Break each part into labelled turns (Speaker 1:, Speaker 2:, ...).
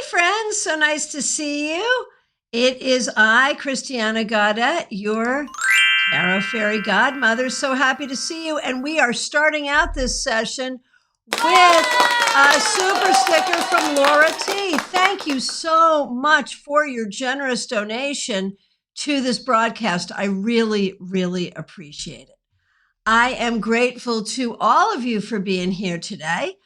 Speaker 1: friends, so nice to see you. It is I, Christiana Gaudet, your Tarot Fairy Godmother. So happy to see you. And we are starting out this session with a super sticker from Laura T. Thank you so much for your generous donation to this broadcast. I really, really appreciate it. I am grateful to all of you for being here today.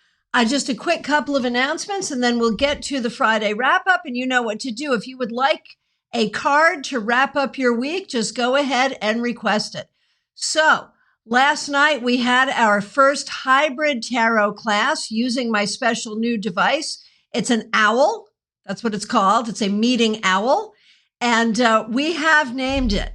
Speaker 1: Just a quick couple of announcements, and then we'll get to the Friday wrap-up, and you know what to do. If you would like a card to wrap up your week, just go ahead and request it. So, last night we had our first hybrid tarot class using my special new device. It's an owl. That's what it's called. It's a meeting owl, and we have named it.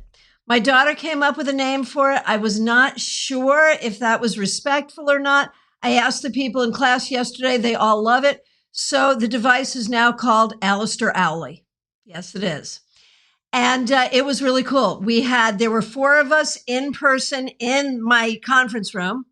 Speaker 1: My daughter came up with a name for it. I was not sure if that was respectful or not. I asked the people in class yesterday. They all love it. So the device is now called Alistair Owley. Yes, it is. And it was really cool. There were 4 of us in person in my conference room.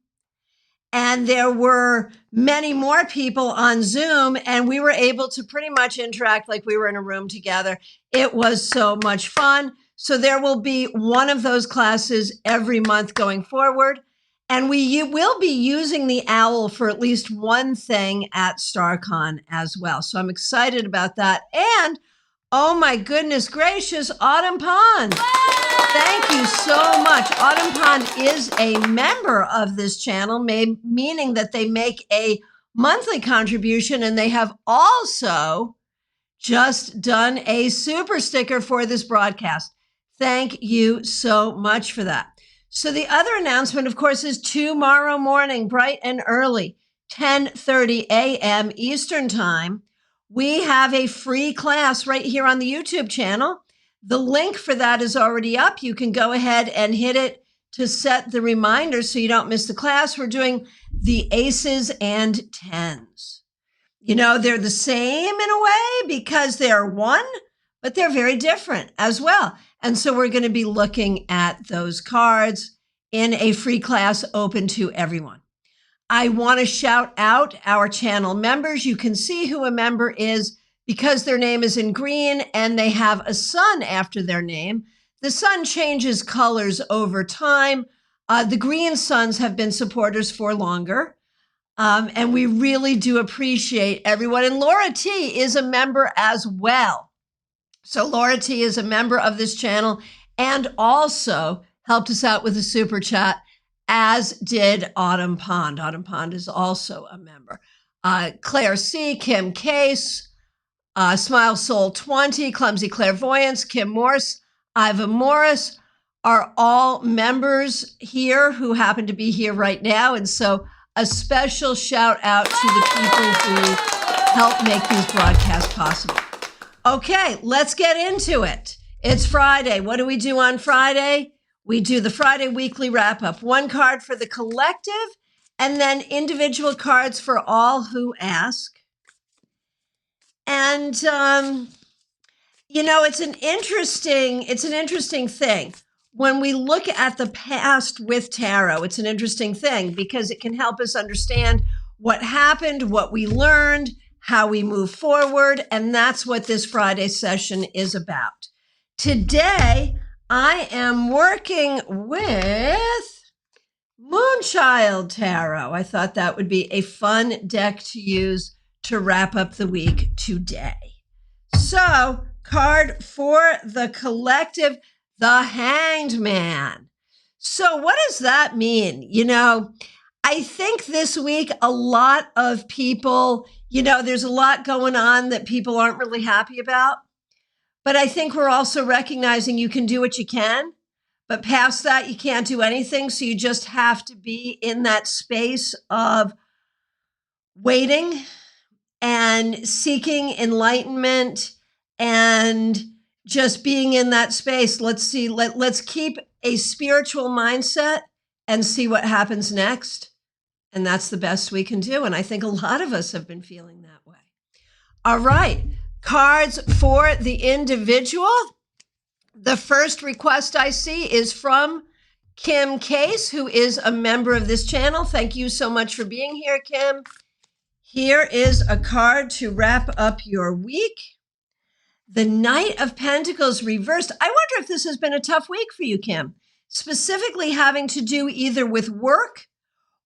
Speaker 1: And there were many more people on Zoom. And we were able to pretty much interact like we were in a room together. It was so much fun. So there will be one of those classes every month going forward. And we will be using the owl for at least one thing at StarCon as well. So I'm excited about that. And, oh my goodness gracious, Autumn Pond. Thank you so much. Autumn Pond is a member of this channel, meaning that they make a monthly contribution, and they have also just done a super sticker for this broadcast. Thank you so much for that. So the other announcement, of course, is tomorrow morning, bright and early, 10:30 a.m. Eastern Time. We have a free class right here on the YouTube channel. The link for that is already up. You can go ahead and hit it to set the reminder so you don't miss the class. We're doing the aces and tens. You know, they're the same in a way because they're one, but they're very different as well. And so we're going to be looking at those cards in a free class open to everyone. I want to shout out our channel members. You can see who a member is because their name is in green and they have a sun after their name. The sun changes colors over time. The green suns have been supporters for longer. And we really do appreciate everyone. And Laura T is a member as well. So Laura T is a member of this channel and also helped us out with a super chat, as did Autumn Pond. Autumn Pond is also a member. Claire C, Kim Case, Smile Soul 20, Clumsy Clairvoyance, Kim Morse, Iva Morris are all members here who happen to be here right now. And so a special shout out to the people who help make these broadcasts possible. Okay, let's get into it. It's Friday. What do we do on Friday? We do the Friday weekly wrap-up. 1 card for the collective, and then individual cards for all who ask. And, you know, it's an interesting thing. When we look at the past with tarot, it's an interesting thing because it can help us understand what happened, what we learned, how we move forward, and that's what this Friday session is about. Today, I am working with Moonchild Tarot. I thought that would be a fun deck to use to wrap up the week today. So, card for the collective, the Hanged Man. So what does that mean? You know, I think this week a lot of people, you know, there's a lot going on that people aren't really happy about. But I think we're also recognizing you can do what you can, but past that, you can't do anything. So you just have to be in that space of waiting and seeking enlightenment and just being in that space. Let's keep a spiritual mindset and see what happens next. And that's the best we can do. And I think a lot of us have been feeling that way. All right. Cards for the individual. The first request I see is from Kim Case, who is a member of this channel. Thank you so much for being here, Kim. Here is a card to wrap up your week. The Knight of Pentacles reversed. I wonder if this has been a tough week for you, Kim, specifically having to do either with work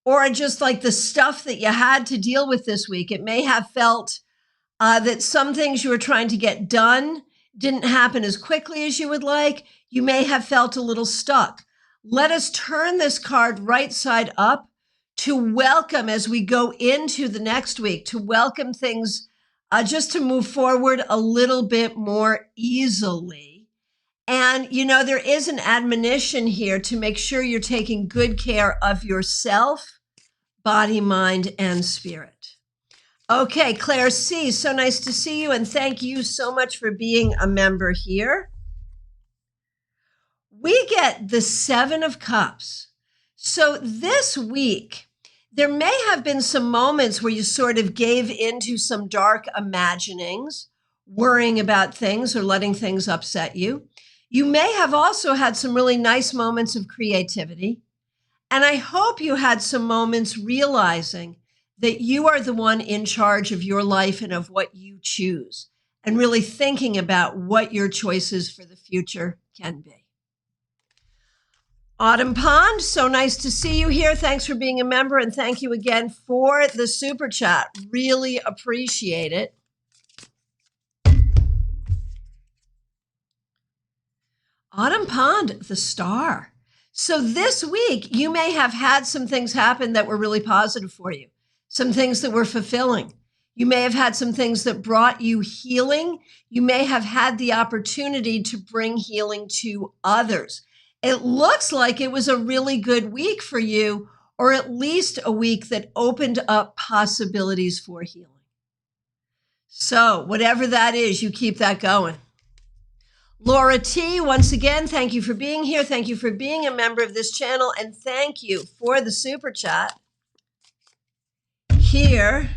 Speaker 1: or just like the stuff that you had to deal with this week. It may have felt that some things you were trying to get done didn't happen as quickly as you would like. You may have felt a little stuck. Let us turn this card right side up to welcome as we go into the next week, to welcome things just to move forward a little bit more easily. And, you know, there is an admonition here to make sure you're taking good care of yourself, body, mind, and spirit. Okay, Claire C., so nice to see you, and thank you so much for being a member here. We get the Seven of Cups. So this week, there may have been some moments where you sort of gave into some dark imaginings, worrying about things or letting things upset you. You may have also had some really nice moments of creativity. And I hope you had some moments realizing that you are the one in charge of your life and of what you choose, and really thinking about what your choices for the future can be. Autumn Pond, so nice to see you here. Thanks for being a member, and thank you again for the super chat. Really appreciate it. Autumn Pond, the star. So this week, you may have had some things happen that were really positive for you, some things that were fulfilling. You may have had some things that brought you healing. You may have had the opportunity to bring healing to others. It looks like it was a really good week for you, or at least a week that opened up possibilities for healing. So whatever that is, you keep that going. Laura T., once again, thank you for being here. Thank you for being a member of this channel, and thank you for the super chat. Here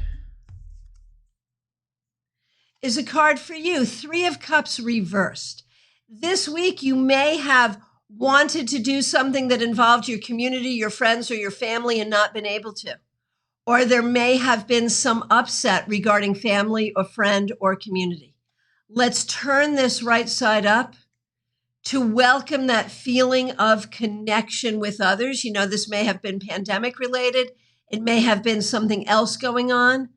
Speaker 1: is a card for you, Three of Cups reversed. This week, you may have wanted to do something that involved your community, your friends, or your family and not been able to. Or there may have been some upset regarding family or friend or community. Let's turn this right side up to welcome that feeling of connection with others. You know, this may have been pandemic related. It may have been something else going on.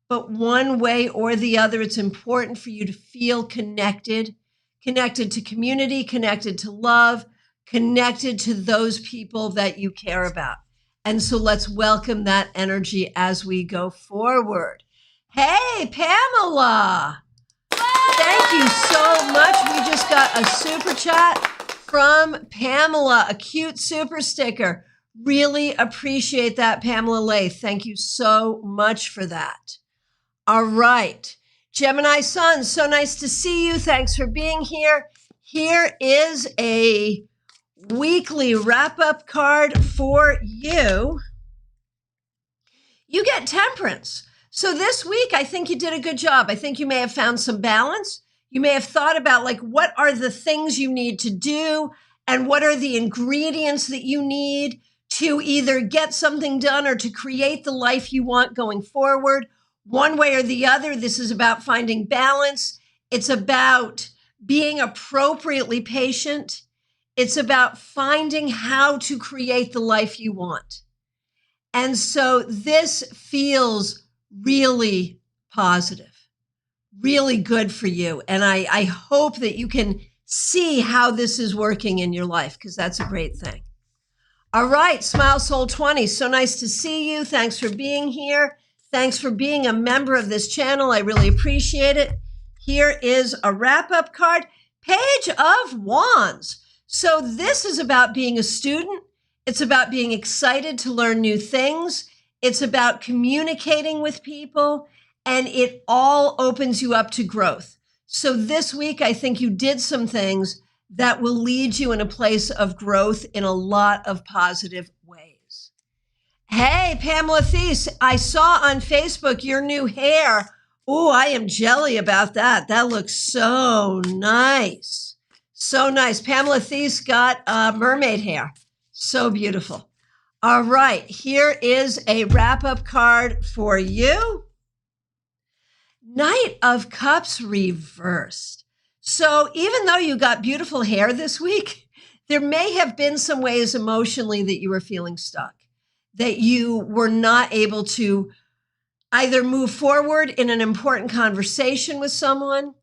Speaker 1: But one way or the other, it's important for you to feel connected to community, connected to love, connected to those people that you care about. And so let's welcome that energy as we go forward. Hey, Pamela. Thank you so much. We just got a super chat from Pamela, a cute super sticker. Really appreciate that, Pamela Lay. Thank you so much for that. All right. Gemini Sun, so nice to see you. Thanks for being here. Here is a weekly wrap-up card for you. You get Temperance. So this week, I think you did a good job. I think you may have found some balance. You may have thought about, like, what are the things you need to do and what are the ingredients that you need to either get something done or to create the life you want going forward. One way or the other, this is about finding balance. It's about being appropriately patient. It's about finding how to create the life you want. And so this feels really positive, really good for you. And I hope that you can see how this is working in your life, because that's a great thing. All right, Smile Soul 20, so nice to see you. Thanks for being here. Thanks for being a member of this channel. I really appreciate it. Here is a wrap-up card, Page of Wands. So this is about being a student. It's about being excited to learn new things. It's about communicating with people, and it all opens you up to growth. So this week, I think you did some things that will lead you in a place of growth in a lot of positive ways. Hey, Pamela Thies, I saw on Facebook your new hair. Oh, I am jelly about that. That looks so nice. So nice. Pamela Thies got mermaid hair. So beautiful. All right, here is a wrap-up card for you. Knight of Cups reversed. So even though you got beautiful hair this week, there may have been some ways emotionally that you were feeling stuck, that you were not able to either move forward in an important conversation with someone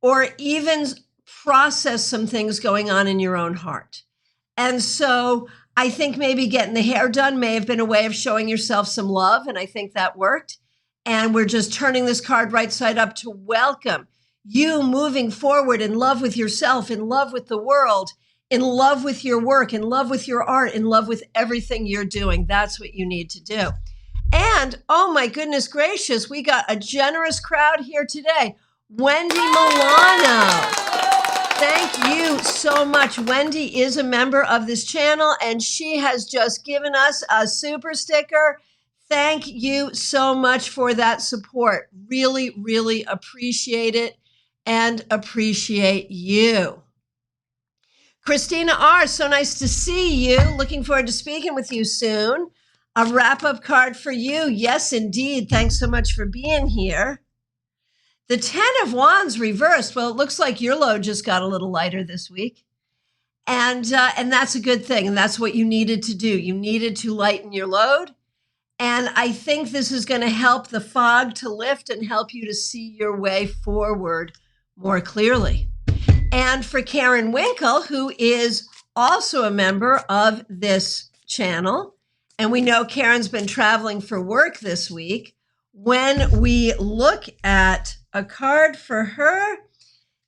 Speaker 1: or even process some things going on in your own heart. And so I think maybe getting the hair done may have been a way of showing yourself some love, and I think that worked. And we're just turning this card right side up to welcome you moving forward in love with yourself, in love with the world, in love with your work, in love with your art, in love with everything you're doing. That's what you need to do. And, oh my goodness gracious, we got a generous crowd here today. Wendy Milano. Thank you so much. Wendy is a member of this channel, and she has just given us a super sticker. Thank you so much for that support. Really, really appreciate it and appreciate you. Christina R., so nice to see you. Looking forward to speaking with you soon. A wrap-up card for you. Yes, indeed. Thanks so much for being here. The 10 of Wands reversed. Well, it looks like your load just got a little lighter this week. And that's a good thing. And that's what you needed to do. You needed to lighten your load. And I think this is going to help the fog to lift and help you to see your way forward more clearly. And for Karen Winkle, who is also a member of this channel, and we know Karen's been traveling for work this week, when we look at a card for her,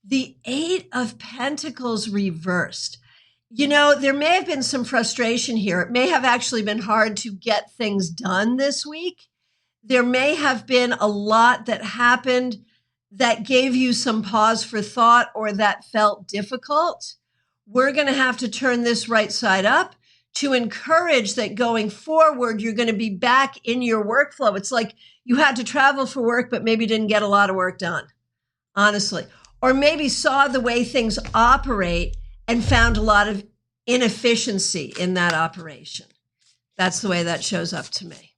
Speaker 1: the 8 of Pentacles reversed. You know, there may have been some frustration here. It may have actually been hard to get things done this week. There may have been a lot that happened that gave you some pause for thought or that felt difficult. We're going to have to turn this right side up to encourage that going forward, you're going to be back in your workflow. It's like you had to travel for work, but maybe didn't get a lot of work done, honestly. Or maybe saw the way things operate and found a lot of inefficiency in that operation. That's the way that shows up to me.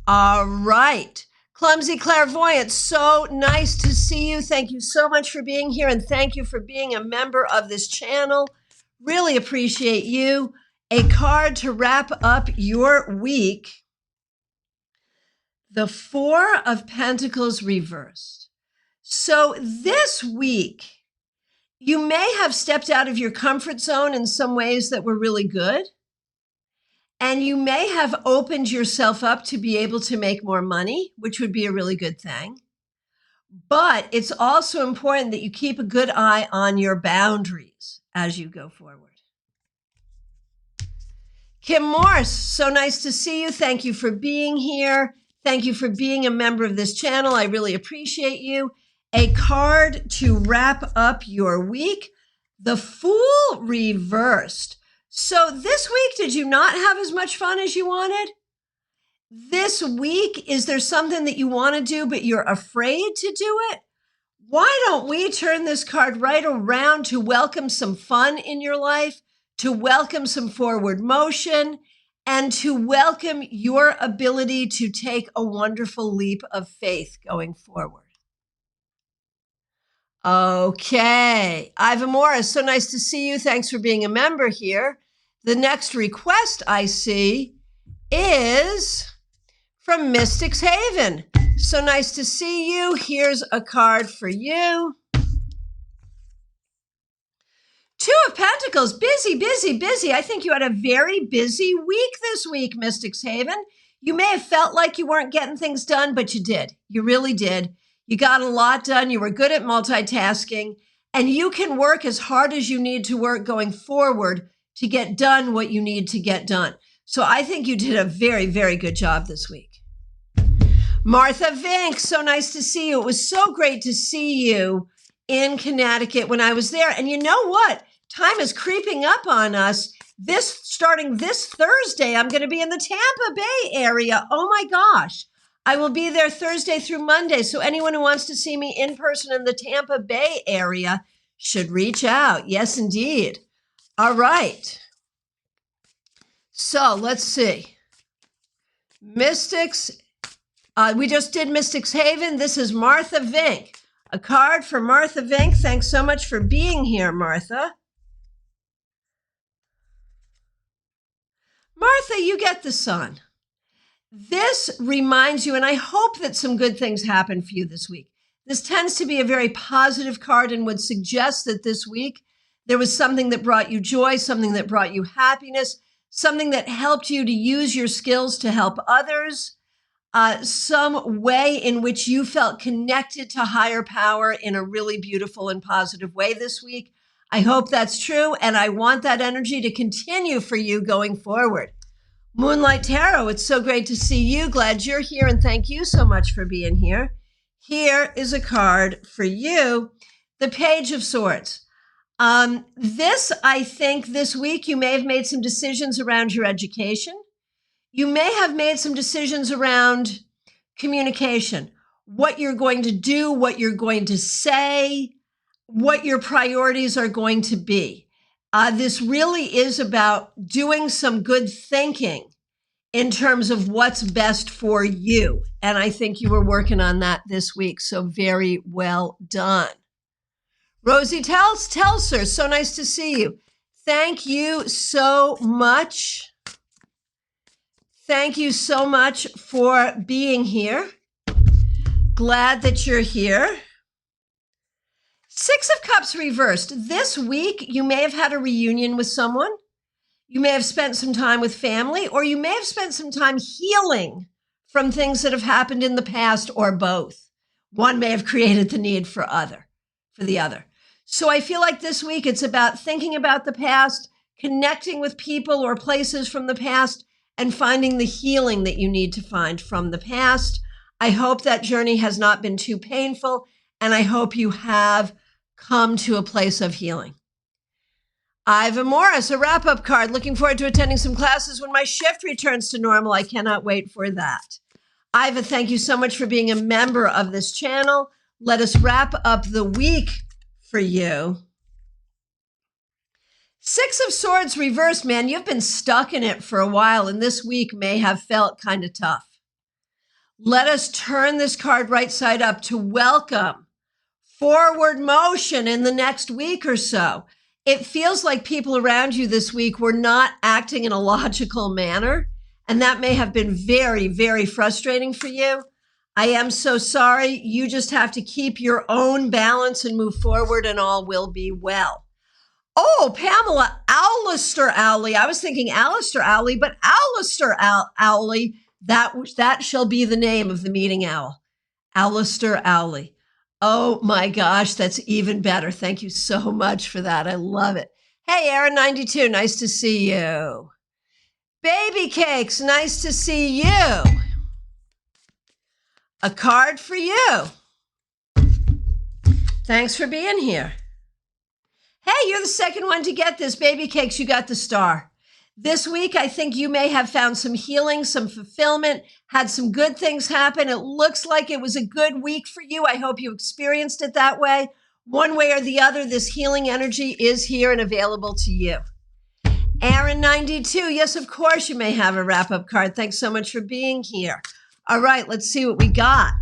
Speaker 1: All right. Clumsy Clairvoyant, so nice to see you. Thank you so much for being here, and thank you for being a member of this channel. Really appreciate you. A card to wrap up your week. The 4 of Pentacles reversed. So this week, you may have stepped out of your comfort zone in some ways that were really good. And you may have opened yourself up to be able to make more money, which would be a really good thing. But it's also important that you keep a good eye on your boundaries as you go forward. Kim Morse, so nice to see you. Thank you for being here. Thank you for being a member of this channel. I really appreciate you. A card to wrap up your week. The Fool reversed. So this week, did you not have as much fun as you wanted? This week, is there something that you want to do, but you're afraid to do it? Why don't we turn this card right around to welcome some fun in your life, to welcome some forward motion, and to welcome your ability to take a wonderful leap of faith going forward? Okay. Iva Morris, so nice to see you. Thanks for being a member here. The next request I see is from Mystics Haven. So nice to see you. Here's a card for you. 2 of Pentacles, busy, busy, busy. I think you had a very busy week this week, Mystics Haven. You may have felt like you weren't getting things done, but you did. You really did. You got a lot done. You were good at multitasking, and you can work as hard as you need to work going forward to get done what you need to get done. So I think you did a very, very good job this week. Martha Vink, so nice to see you. It was so great to see you in Connecticut when I was there. And you know what? Time is creeping up on us. Starting this Thursday, I'm going to be in the Tampa Bay area. Oh my gosh. I will be there Thursday through Monday. So anyone who wants to see me in person in the Tampa Bay area should reach out. Yes, indeed. All right. So let's see. Mystics We just did Mystics Haven. This is Martha Vink. A card for Martha Vink. Thanks so much for being here, Martha. Martha, you get the sun. This reminds you, and I hope that some good things happen for you this week. This tends to be a very positive card and would suggest that this week there was something that brought you joy, something that brought you happiness, something that helped you to use your skills to help others, some way in which you felt connected to higher power in a really beautiful and positive way this week. I hope that's true, and I want that energy to continue for you going forward. Moonlight Tarot, it's so great to see you. Glad you're here, and thank you so much for being here. Here is a card for you, the Page of Swords. I think this week you may have made some decisions around your education. You may have made some decisions around communication, what you're going to do, what you're going to say, what your priorities are going to be. This really is about doing some good thinking in terms of what's best for you. And I think you were working on that this week. So very well done. Rosie Telser, so nice to see you. Thank you so much. Thank you so much for being here. Glad that you're here. Six of Cups reversed. This week, you may have had a reunion with someone. You may have spent some time with family, or you may have spent some time healing from things that have happened in the past, or both. One may have created the need for the other. So I feel like this week it's about thinking about the past, connecting with people or places from the past, and finding the healing that you need to find from the past. I hope that journey has not been too painful, and I hope you have come to a place of healing. Iva Morris, a wrap-up card. Looking forward to attending some classes when my shift returns to normal. I cannot wait for that. Iva, thank you so much for being a member of this channel. Let us wrap up the week for you. Six of Swords reversed, man. You've been stuck in it for a while, and this week may have felt kind of tough. Let us turn this card right side up to welcome forward motion in the next week or so. It feels like people around you this week were not acting in a logical manner, and that may have been very, very frustrating for you. I am so sorry. You just have to keep your own balance and move forward, and all will be well. Oh, Pamela, Alistair Owley. I was thinking Alistair Owley, but Alistair Owley, that shall be the name of the meeting owl. Alistair Owley. Oh my gosh, that's even better. Thank you so much for that. I love it. Hey, Aaron92, nice to see you. Baby Cakes, nice to see you. A card for you. Thanks for being here. Hey, you're the second one to get this. Baby Cakes, you got the star. This week, I think you may have found some healing, some fulfillment, had some good things happen. It looks like it was a good week for you. I hope you experienced it that way. One way or the other, this healing energy is here and available to you. Aaron92, yes, of course, you may have a wrap-up card. Thanks so much for being here. All right, let's see what we got.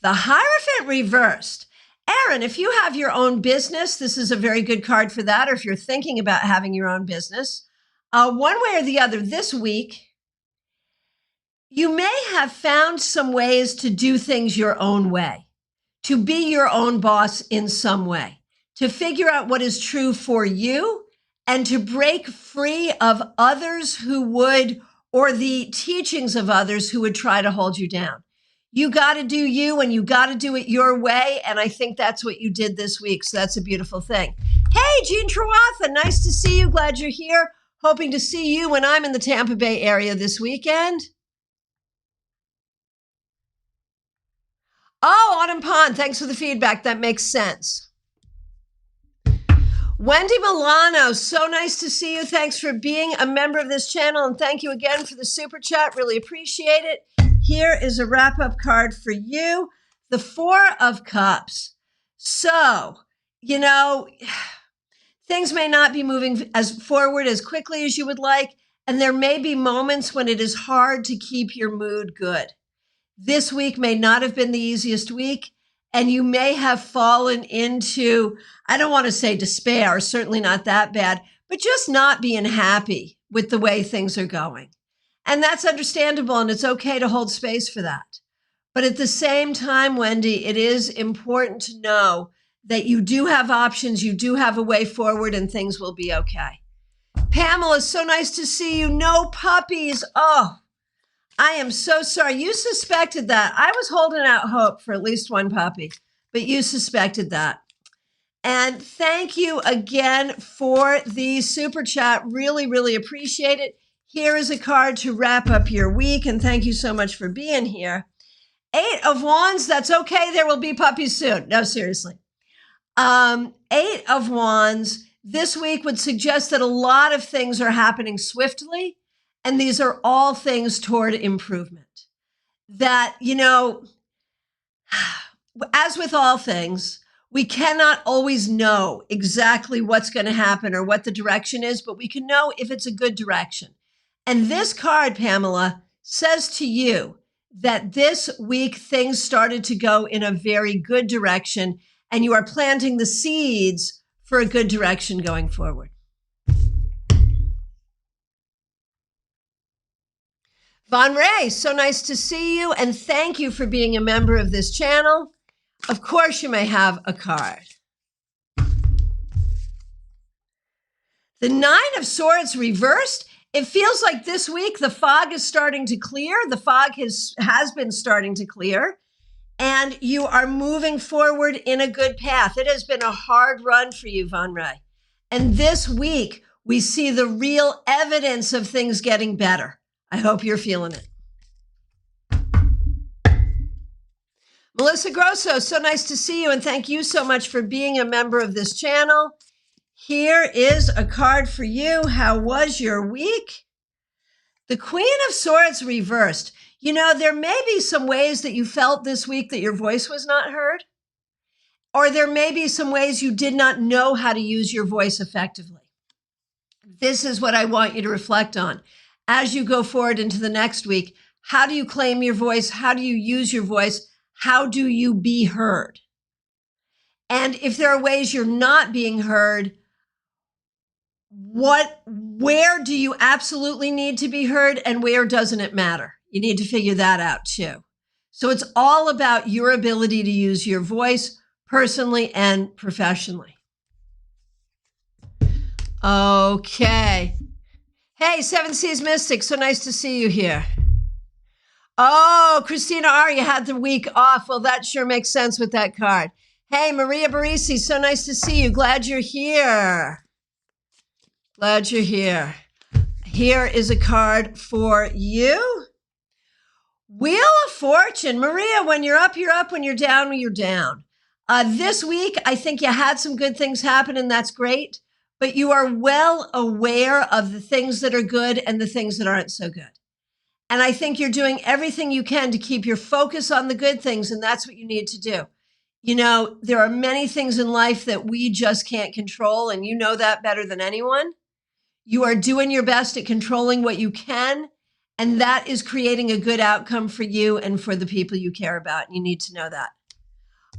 Speaker 1: The Hierophant reversed. Aaron, if you have your own business, this is a very good card for that, or if you're thinking about having your own business, one way or the other this week, you may have found some ways to do things your own way, to be your own boss in some way, to figure out what is true for you, and to break free of others who would, or the teachings of others who would try to hold you down. You got to do you, and you got to do it your way. And I think that's what you did this week. So that's a beautiful thing. Hey, Jean Trawatha, nice to see you. Glad you're here. Hoping to see you when I'm in the Tampa Bay area this weekend. Oh, Autumn Pond, thanks for the feedback. That makes sense. Wendy Milano, so nice to see you. Thanks for being a member of this channel. And thank you again for the super chat. Really appreciate it. Here is a wrap-up card for you, the Four of Cups. So, you know, things may not be moving as forward as quickly as you would like, and there may be moments when it is hard to keep your mood good. This week may not have been the easiest week, and you may have fallen into, I don't want to say despair, certainly not that bad, but just not being happy with the way things are going. And that's understandable, and it's okay to hold space for that. But at the same time, Wendy, it is important to know that you do have options, you do have a way forward, and things will be okay. Pamela, so nice to see you. No puppies. Oh, I am so sorry. You suspected that. I was holding out hope for at least one puppy, but you suspected that. And thank you again for the super chat. Really, really appreciate it. Here is a card to wrap up your week, and thank you so much for being here. 8 of Wands, that's okay. There will be puppies soon. No, seriously. 8 of Wands this week would suggest that a lot of things are happening swiftly, and these are all things toward improvement. That, as with all things, we cannot always know exactly what's going to happen or what the direction is, but we can know if it's a good direction. And this card, Pamela, says to you that this week things started to go in a very good direction, and you are planting the seeds for a good direction going forward. Von Ray, so nice to see you, and thank you for being a member of this channel. Of course, you may have a card. The 9 of Swords reversed. It feels like this week the fog is starting to clear. The fog has been starting to clear, and you are moving forward in a good path. It has been a hard run for you, Von Ray. And this week, we see the real evidence of things getting better. I hope you're feeling it. Melissa Grosso, so nice to see you, and thank you so much for being a member of this channel. Here is a card for you. How was your week? The Queen of Swords reversed. There may be some ways that you felt this week that your voice was not heard, or there may be some ways you did not know how to use your voice effectively. This is what I want you to reflect on. As you go forward into the next week, how do you claim your voice? How do you use your voice? How do you be heard? And if there are ways you're not being heard, where do you absolutely need to be heard and where doesn't it matter? You need to figure that out too. So it's all about your ability to use your voice personally and professionally. Okay. Hey, Seven Seas Mystic, so nice to see you here. Oh, Christina R., you had the week off. Well, that sure makes sense with that card. Hey, Maria Barisi, so nice to see you. Glad you're here. Glad you're here. Here is a card for you. Wheel of Fortune. Maria, when you're up, you're up. When you're down, you're down. This week, I think you had some good things happen, and that's great. But you are well aware of the things that are good and the things that aren't so good. And I think you're doing everything you can to keep your focus on the good things, and that's what you need to do. There are many things in life that we just can't control, and you know that better than anyone. You are doing your best at controlling what you can, and that is creating a good outcome for you and for the people you care about. And you need to know that.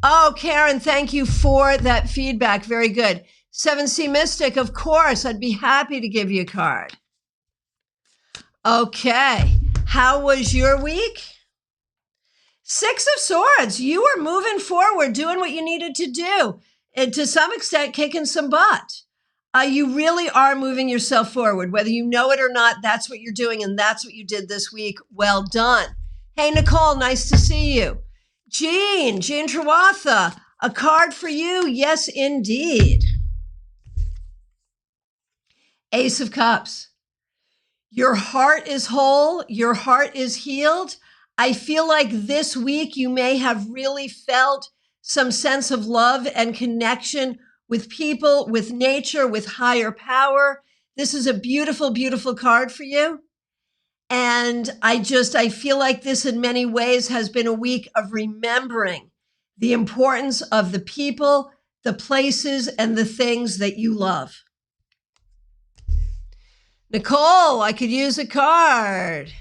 Speaker 1: Oh, Karen, thank you for that feedback. Very good. 7C Mystic, of course, I'd be happy to give you a card. Okay. How was your week? 6 of Swords. You were moving forward, doing what you needed to do, and to some extent, kicking some butt. You really are moving yourself forward. Whether you know it or not, that's what you're doing, and that's what you did this week. Well done. Hey, Nicole, nice to see you. Jean Trawatha, a card for you. Yes, indeed. Ace of Cups. Your heart is whole. Your heart is healed. I feel like this week you may have really felt some sense of love and connection with people, with nature, with higher power. This is a beautiful, beautiful card for you. And I feel like this in many ways has been a week of remembering the importance of the people, the places, and the things that you love. Nicole, I could use a card.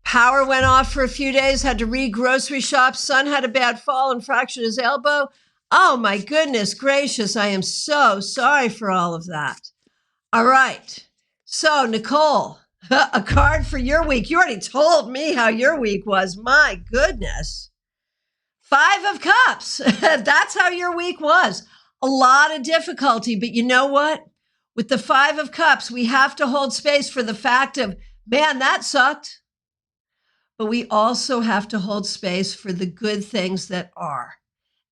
Speaker 1: Power went off for a few days, had to re-grocery shop. Son had a bad fall and fractured his elbow. Oh my goodness gracious, I am so sorry for all of that. All right. So, Nicole, a card for your week. You already told me how your week was. My goodness. 5 of Cups. That's how your week was. A lot of difficulty, but you know what? With the 5 of Cups, we have to hold space for the fact of, man, that sucked. But we also have to hold space for the good things that are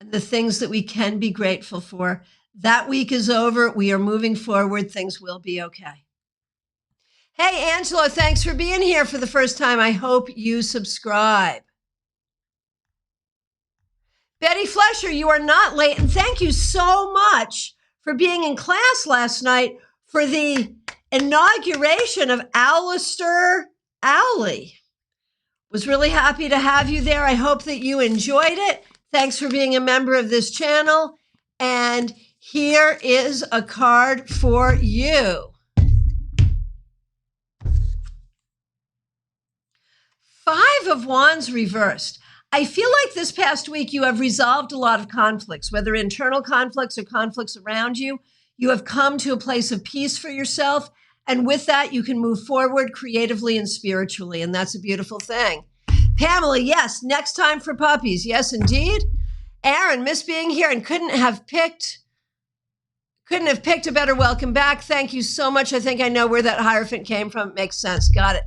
Speaker 1: and the things that we can be grateful for. That week is over. We are moving forward. Things will be okay. Hey, Angela, thanks for being here for the first time. I hope you subscribe. Betty Flesher, you are not late. And thank you so much for being in class last night for the inauguration of Alistair Owley. Was really happy to have you there. I hope that you enjoyed it. Thanks for being a member of this channel. And here is a card for you. 5 of Wands reversed. I feel like this past week you have resolved a lot of conflicts, whether internal conflicts or conflicts around you. You have come to a place of peace for yourself. And with that, you can move forward creatively and spiritually. And that's a beautiful thing. Pamela, yes, next time for puppies. Yes, indeed. Aaron, miss being here and couldn't have picked a better welcome back. Thank you so much. I think I know where that Hierophant came from. It makes sense. Got it.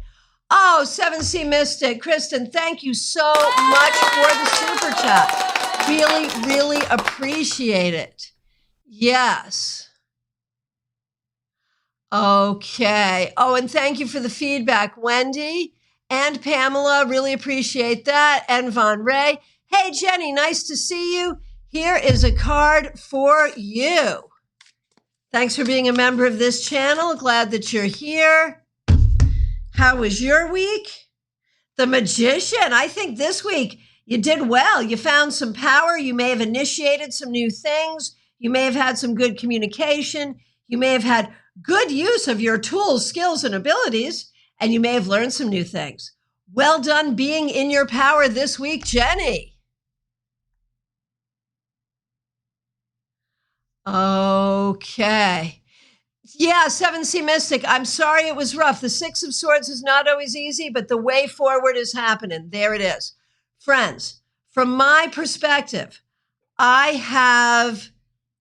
Speaker 1: Oh, 7C Mystic. Kristen, thank you so much for the super chat. Really, really appreciate it. Yes. Okay. Oh, and thank you for the feedback, Wendy and Pamela. Really appreciate that. And Von Ray. Hey, Jenny, nice to see you. Here is a card for you. Thanks for being a member of this channel. Glad that you're here. How was your week? The Magician. I think this week you did well. You found some power. You may have initiated some new things. You may have had some good communication. You may have had good use of your tools, skills, and abilities, and you may have learned some new things. Well done being in your power this week, Jenny. Okay. Yeah, 7C Mystic. I'm sorry it was rough. The 6 of Swords is not always easy, but the way forward is happening. There it is. Friends, from my perspective, I have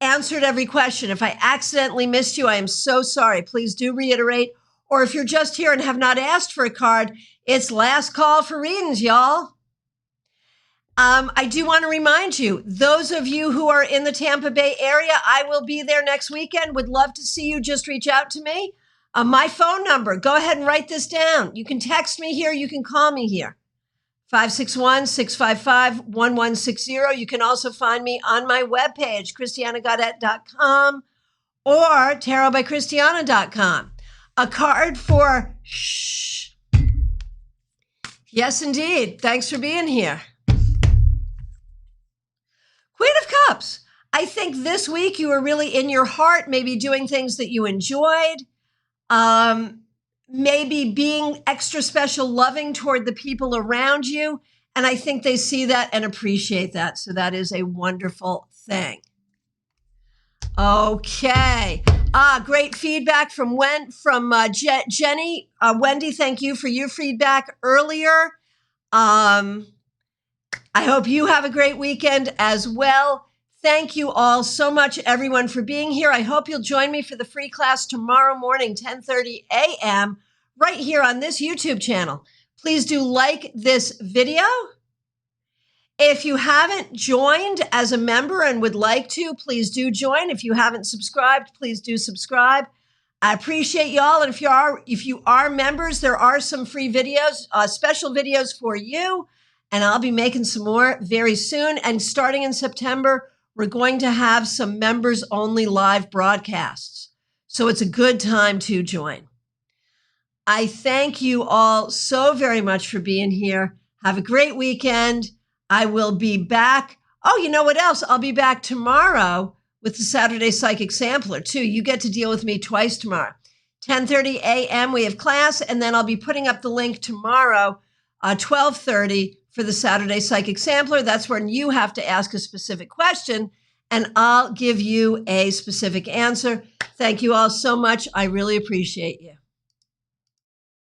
Speaker 1: answered every question. If I accidentally missed you, I am so sorry. Please do reiterate. Or if you're just here and have not asked for a card, it's last call for readings, y'all. I do want to remind you, those of you who are in the Tampa Bay area, I will be there next weekend. Would love to see you. Just reach out to me. My phone number, go ahead and write this down. You can text me here. You can call me here. 561-655-1160. You can also find me on my webpage, ChristianaGaudet.com or tarotbychristiana.com. A card for shh. Yes, indeed. Thanks for being here. Queen of Cups. I think this week you were really in your heart, maybe doing things that you enjoyed, maybe being extra special loving toward the people around you. And I think they see that and appreciate that. So that is a wonderful thing. Okay. Great feedback from Jenny. Wendy, thank you for your feedback earlier. I hope you have a great weekend as well. Thank you all so much, everyone, for being here. I hope you'll join me for the free class tomorrow morning, 10:30 a.m., right here on this YouTube channel. Please do like this video. If you haven't joined as a member and would like to, please do join. If you haven't subscribed, please do subscribe. I appreciate y'all. And if you are members, there are some free videos, special videos for you. And I'll be making some more very soon. And starting in September, we're going to have some members only live broadcasts. So it's a good time to join. I thank you all so very much for being here. Have a great weekend. I will be back. Oh, you know what else? I'll be back tomorrow with the Saturday Psychic Sampler too. You get to deal with me twice tomorrow. 10:30 a.m. we have class, and then I'll be putting up the link tomorrow, 12:30 for the Saturday Psychic Sampler. That's when you have to ask a specific question, and I'll give you a specific answer. Thank you all so much. I really appreciate you.